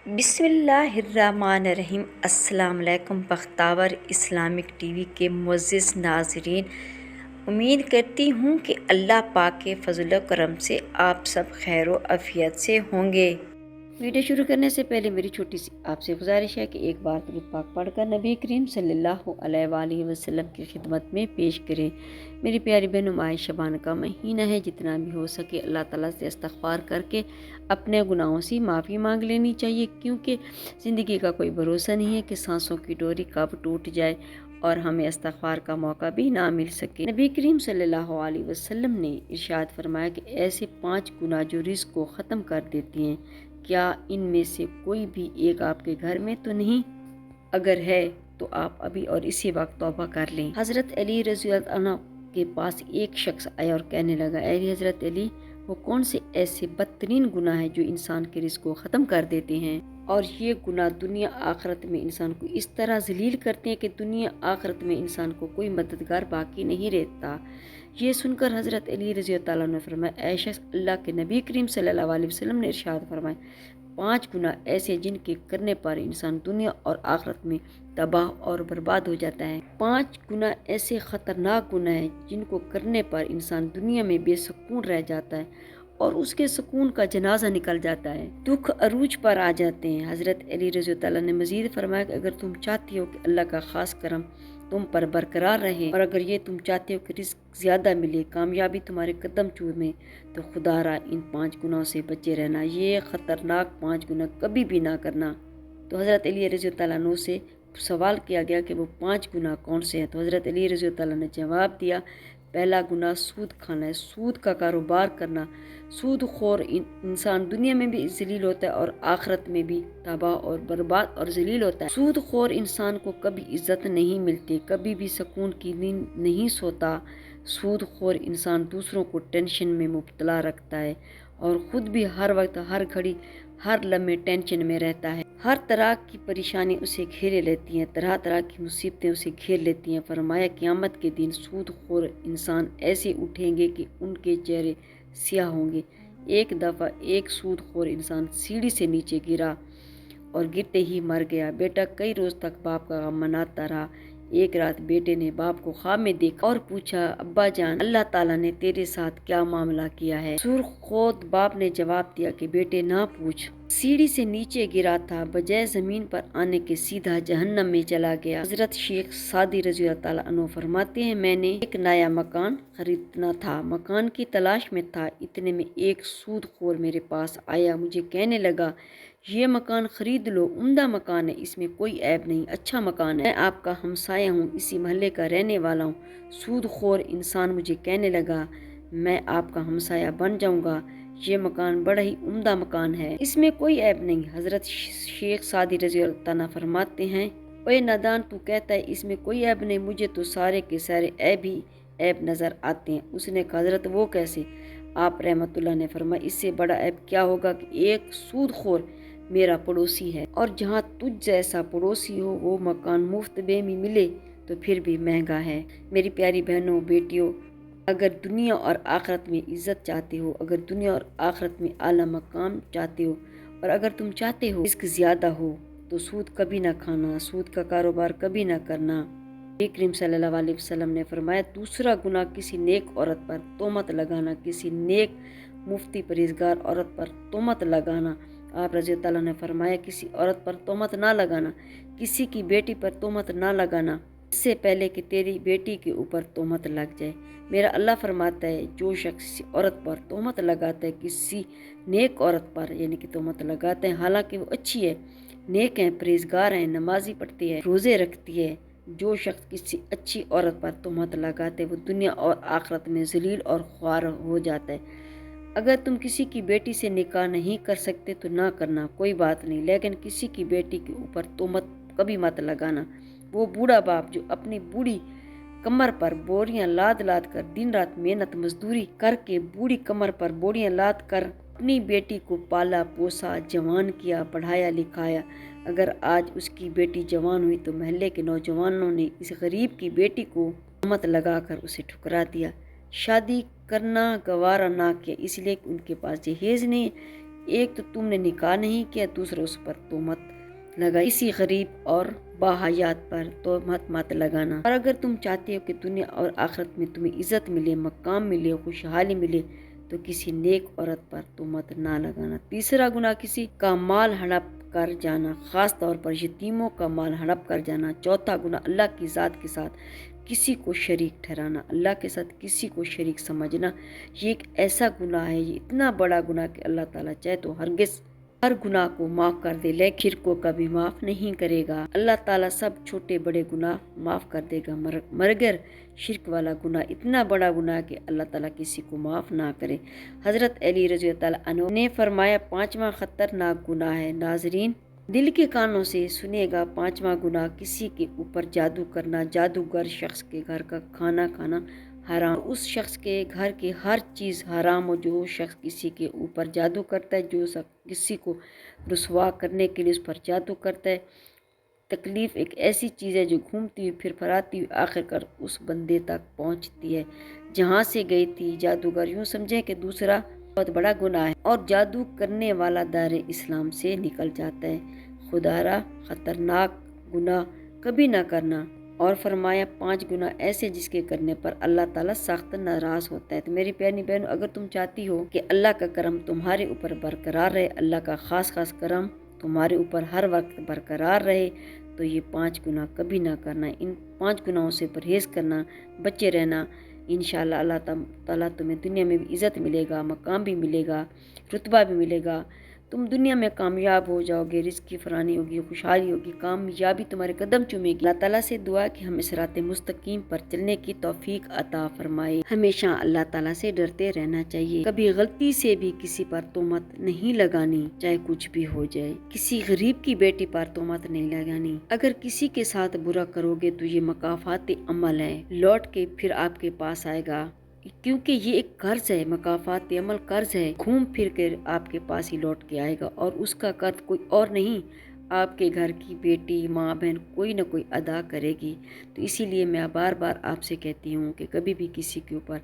بسم اللہ الرحمن الرحیم۔ السلام علیکم بختاور اسلامک ٹی وی کے معزز ناظرین، امید کرتی ہوں کہ اللہ پاک کے فضل و کرم سے آپ سب خیر و عافیت سے ہوں گے۔ ویڈیو شروع کرنے سے پہلے میری چھوٹی سی آپ سے گزارش ہے کہ ایک بار درود پاک پڑھ کر نبی کریم صلی اللہ علیہ وآلہ وسلم کی خدمت میں پیش کریں۔ میری پیاری بہنوں، ماہ شعبان کا مہینہ ہے، جتنا بھی ہو سکے اللہ تعالیٰ سے استغفار کر کے اپنے گناہوں سے معافی مانگ لینی چاہیے، کیونکہ زندگی کا کوئی بھروسہ نہیں ہے کہ سانسوں کی ڈوری کب ٹوٹ جائے اور ہمیں استغفار کا موقع بھی نہ مل سکے۔ نبی کریم صلی اللہ علیہ وسلم نے ارشاد فرمایا کہ ایسے 5 گناہ جو رزق کو ختم کر دیتی ہیں، کیا ان میں سے کوئی بھی ایک آپ کے گھر میں تو نہیں؟ اگر ہے تو آپ ابھی اور اسی وقت توبہ کر لیں۔ حضرت علی رضی اللہ عنہ کے پاس ایک شخص آیا اور کہنے لگا، اے حضرت علی، وہ کون سے ایسے بدترین گناہ ہیں جو انسان کے رزق کو ختم کر دیتے ہیں، اور یہ گناہ دنیا آخرت میں انسان کو اس طرح ذلیل کرتے ہیں کہ دنیا آخرت میں انسان کو کوئی مددگار باقی نہیں رہتا۔ یہ سن کر حضرت علی رضی اللہ عنہ نے فرمایا، اے شخص، اللہ کے نبی کریم صلی اللہ علیہ وسلم نے ارشاد فرمایا، 5 گناہ ایسے جن کے کرنے پر انسان دنیا اور آخرت میں تباہ اور برباد ہو جاتا ہے۔ 5 گناہ ایسے خطرناک گناہ ہیں جن کو کرنے پر انسان دنیا میں بے سکون رہ جاتا ہے اور اس کے سکون کا جنازہ نکل جاتا ہے، دکھ عروج پر آ جاتے ہیں۔ حضرت علی رضی اللہ عنہ نے مزید فرمایا کہ اگر تم چاہتی ہو کہ اللہ کا خاص کرم تم پر برقرار رہے، اور اگر یہ تم چاہتے ہو کہ رزق زیادہ ملے، کامیابی تمہارے قدم چومے، تو خدا را ان 5 گناہوں سے بچے رہنا، یہ خطرناک 5 گناہ کبھی بھی نہ کرنا۔ تو حضرت علی رضی اللہ عنہ سے سوال کیا گیا کہ وہ 5 گناہ کون سے ہیں، تو حضرت علی رضی اللہ عنہ نے جواب دیا، پہلا گناہ سود کھانا ہے، سود کا کاروبار کرنا۔ سود خور انسان دنیا میں بھی ذلیل ہوتا ہے اور آخرت میں بھی تباہ اور برباد اور ذلیل ہوتا ہے۔ سود خور انسان کو کبھی عزت نہیں ملتی، کبھی بھی سکون کی نیند نہیں سوتا۔ سود خور انسان دوسروں کو ٹینشن میں مبتلا رکھتا ہے اور خود بھی ہر وقت، ہر گھڑی، ہر لمحے ٹینشن میں رہتا ہے۔ ہر طرح کی پریشانی اسے گھیرے لیتی ہیں، طرح طرح کی مصیبتیں اسے گھیر لیتی ہیں۔ فرمایا، قیامت کے دن سود خور انسان ایسے اٹھیں گے کہ ان کے چہرے سیاہ ہوں گے۔ ایک دفعہ ایک سود خور انسان سیڑھی سے نیچے گرا اور گرتے ہی مر گیا۔ بیٹا کئی روز تک باپ کا غم مناتا رہا۔ ایک رات بیٹے نے باپ کو خواب میں دیکھا اور پوچھا، ابا جان، اللہ تعالیٰ نے تیرے ساتھ کیا معاملہ کیا ہے؟ سرخ خود باپ نے جواب دیا کہ بیٹے نہ پوچھ، سیڑھی سے نیچے گرا تھا، بجائے زمین پر آنے کے سیدھا جہنم میں چلا گیا۔ حضرت شیخ سعدی رضی اللہ عنہ فرماتے ہیں، میں نے ایک نیا مکان خریدنا تھا، مکان کی تلاش میں تھا، اتنے میں ایک سود خور میرے پاس آیا، مجھے کہنے لگا، یہ مکان خرید لو، عمدہ مکان ہے، اس میں کوئی عیب نہیں، اچھا مکان ہے، میں آپ کا ہمسایہ ہوں، اسی محلے کا رہنے والا ہوں۔ سود خور انسان مجھے کہنے لگا، میں آپ کا ہمسایہ بن جاؤں گا، یہ مکان بڑا ہی عمدہ مکان ہے، اس میں کوئی عیب نہیں۔ حضرت شیخ سعدی رضی اللہ عنہ فرماتے ہیں، اے نادان، تو کہتا ہے اس میں کوئی عیب نہیں، مجھے تو سارے کے سارے عیب ہی عیب نظر آتے ہیں۔ اس نے کہا، حضرت وہ کیسے؟ آپ رحمت اللہ نے فرمایا، اس سے بڑا عیب کیا ہوگا کہ ایک سود خور میرا پڑوسی ہے، اور جہاں تجھ جیسا پڑوسی ہو وہ مکان مفت میں بھی ملے تو پھر بھی مہنگا ہے۔ میری پیاری بہنوں، بیٹیوں، اگر دنیا اور آخرت میں عزت چاہتے ہو، اگر دنیا اور آخرت میں اعلیٰ مقام چاہتے ہو، اور اگر تم چاہتے ہو رزق زیادہ ہو، تو سود کبھی نہ کھانا، سود کا کاروبار کبھی نہ کرنا۔ نبی کریم صلی اللہ علیہ وسلم نے فرمایا، دوسرا گناہ کسی نیک عورت پر تہمت لگانا، کسی نیک مفتی پرہیزگار عورت پر تہمت لگانا۔ آپ رضی اللہ عنہ نے فرمایا، کسی عورت پر تہمت نہ لگانا، کسی کی بیٹی پر تہمت نہ لگانا، اس سے پہلے کہ تیری بیٹی کے اوپر تہمت لگ جائے۔ میرا اللہ فرماتا ہے، جو شخص کسی عورت پر تہمت لگاتا ہے، کسی نیک عورت پر یعنی کہ تہمت لگاتے ہیں، حالانکہ وہ اچھی ہے، نیک ہیں، پرہیزگار ہیں، نمازی پڑھتی ہے، روزے رکھتی ہے، جو شخص کسی اچھی عورت پر تہمت لگاتے ہے وہ دنیا اور آخرت میں ذلیل اور خوار ہو جاتا ہے۔ اگر تم کسی کی بیٹی سے نکاح نہیں کر سکتے تو نہ کرنا، کوئی بات نہیں، لیکن کسی کی بیٹی کے اوپر تہمت کبھی مت لگانا۔ وہ بوڑھا باپ جو اپنی بوڑھی کمر پر بوریاں لاد لاد کر دن رات محنت مزدوری کر کے بوڑھی کمر پر بوریاں لاد کر اپنی بیٹی کو پالا پوسا، جوان کیا، پڑھایا لکھایا، اگر آج اس کی بیٹی جوان ہوئی تو محلے کے نوجوانوں نے اس غریب کی بیٹی کو تہمت لگا کر اسے ٹھکرا دیا، شادی کرنا گوارا نہ کیا، اس لیے کہ ان کے پاس جہیز نہیں، ایک تو تم نے نکاح نہیں کیا، دوسرا اس پر تہمت لگائی۔ کسی غریب اور باحیات پر تہمت مت لگانا۔ اور اگر تم چاہتے ہو کہ دنیا اور آخرت میں تمہیں عزت ملے، مقام ملے، خوشحالی ملے، تو کسی نیک عورت پر تہمت نہ لگانا۔ تیسرا گناہ کسی کا مال ہڑپ کر جانا، خاص طور پر یتیموں کا مال ہڑپ کر جانا۔ چوتھا گناہ اللہ کی ذات کے ساتھ کسی کو شریک ٹھہرانا، اللہ کے ساتھ کسی کو شریک سمجھنا۔ یہ ایک ایسا گناہ ہے، یہ اتنا بڑا گناہ کہ اللہ تعالیٰ چاہے تو ہرگز ہر گناہ کو معاف کر دے، لیکن شرک کو کبھی معاف نہیں کرے گا۔ اللہ تعالیٰ سب چھوٹے بڑے گناہ معاف کر دے گا، مگر شرک والا گناہ اتنا بڑا گناہ کہ اللہ تعالیٰ کسی کو معاف نہ کرے۔ حضرت علی رضی اللہ عنہ نے فرمایا، پانچواں خطرناک گناہ ہے۔ ناظرین، دل کے کانوں سے سنے گا۔ پانچواں گناہ کسی کے اوپر جادو کرنا۔ جادوگر شخص کے گھر کا کھانا کھانا حرام، اس شخص کے گھر کی ہر چیز حرام ہو جو شخص کسی کے اوپر جادو کرتا ہے، جو کسی کو رسوا کرنے کے لیے اس پر جادو کرتا ہے۔ تکلیف ایک ایسی چیز ہے جو گھومتی ہوئی پھر پھراتی ہوئی آخر کر اس بندے تک پہنچتی ہے جہاں سے گئی تھی۔ جادوگر یوں سمجھیں کہ دوسرا بہت بڑا گناہ ہے اور جادو کرنے والا دائرہ اسلام سے نکل جاتا ہے۔ خدارا خطرناک گناہ کبھی نہ کرنا۔ اور فرمایا، 5 گناہ ایسے جس کے کرنے پر اللہ تعالیٰ سخت ناراض ہوتا ہے۔ تو میری پیاری بہنوں، اگر تم چاہتی ہو کہ اللہ کا کرم تمہارے اوپر برقرار رہے، اللہ کا خاص کرم تمہارے اوپر ہر وقت برقرار رہے، تو یہ 5 گناہ کبھی نہ کرنا۔ ان 5 گناہوں سے پرہیز کرنا، بچے رہنا۔ انشاءاللہ اللہ تعالیٰ تمہیں دنیا میں بھی عزت ملے گا، مقام بھی ملے گا، رتبہ بھی ملے گا۔ تم دنیا میں کامیاب ہو جاؤ گے، رزق کی فراوانی ہوگی، خوشحالی ہوگی، کامیابی تمہارے قدم چومے گی۔ اللہ تعالیٰ سے دعا کہ ہمیں صراط مستقیم پر چلنے کی توفیق عطا فرمائے۔ ہمیشہ اللہ تعالیٰ سے ڈرتے رہنا چاہیے، کبھی غلطی سے بھی کسی پر تہمت نہیں لگانی، چاہے کچھ بھی ہو جائے۔ کسی غریب کی بیٹی پر تہمت نہیں لگانی۔ اگر کسی کے ساتھ برا کرو گے تو یہ مکافات عمل ہے، لوٹ کے پھر آپ کے پاس آئے گا، کیونکہ یہ ایک قرض ہے، مکافات عمل قرض ہے، گھوم پھر کر آپ کے پاس ہی لوٹ کے آئے گا، اور اس کا قرض کوئی اور نہیں، آپ کے گھر کی بیٹی، ماں، بہن کوئی نہ کوئی ادا کرے گی۔ تو اسی لیے میں بار بار آپ سے کہتی ہوں کہ کبھی بھی کسی کے اوپر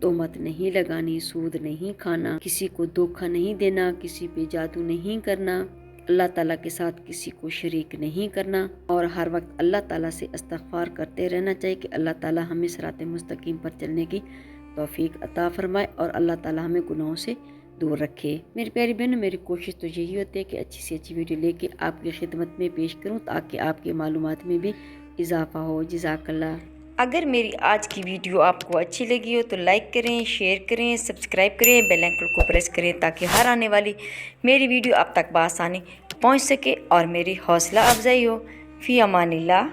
تہمت نہیں لگانی، سود نہیں کھانا، کسی کو دھوکہ نہیں دینا، کسی پہ جادو نہیں کرنا، اللہ تعالیٰ کے ساتھ کسی کو شریک نہیں کرنا، اور ہر وقت اللہ تعالیٰ سے استغفار کرتے رہنا چاہیے کہ اللہ تعالیٰ ہمیں صراط مستقیم پر چلنے کی توفیق عطا فرمائے اور اللہ تعالیٰ ہمیں گناہوں سے دور رکھے۔ میری پیاری بہنوں، میری کوشش تو یہی ہوتی ہے کہ اچھی سے اچھی ویڈیو لے کے آپ کی خدمت میں پیش کروں تاکہ آپ کی معلومات میں بھی اضافہ ہو۔ جزاک اللہ۔ اگر میری آج کی ویڈیو آپ کو اچھی لگی ہو تو لائک کریں، شیئر کریں، سبسکرائب کریں، بیل آئیکن کو پریس کریں تاکہ ہر آنے والی میری ویڈیو آپ تک بآسانی پہنچ سکے اور میری حوصلہ افزائی ہو۔ فی امان اللہ۔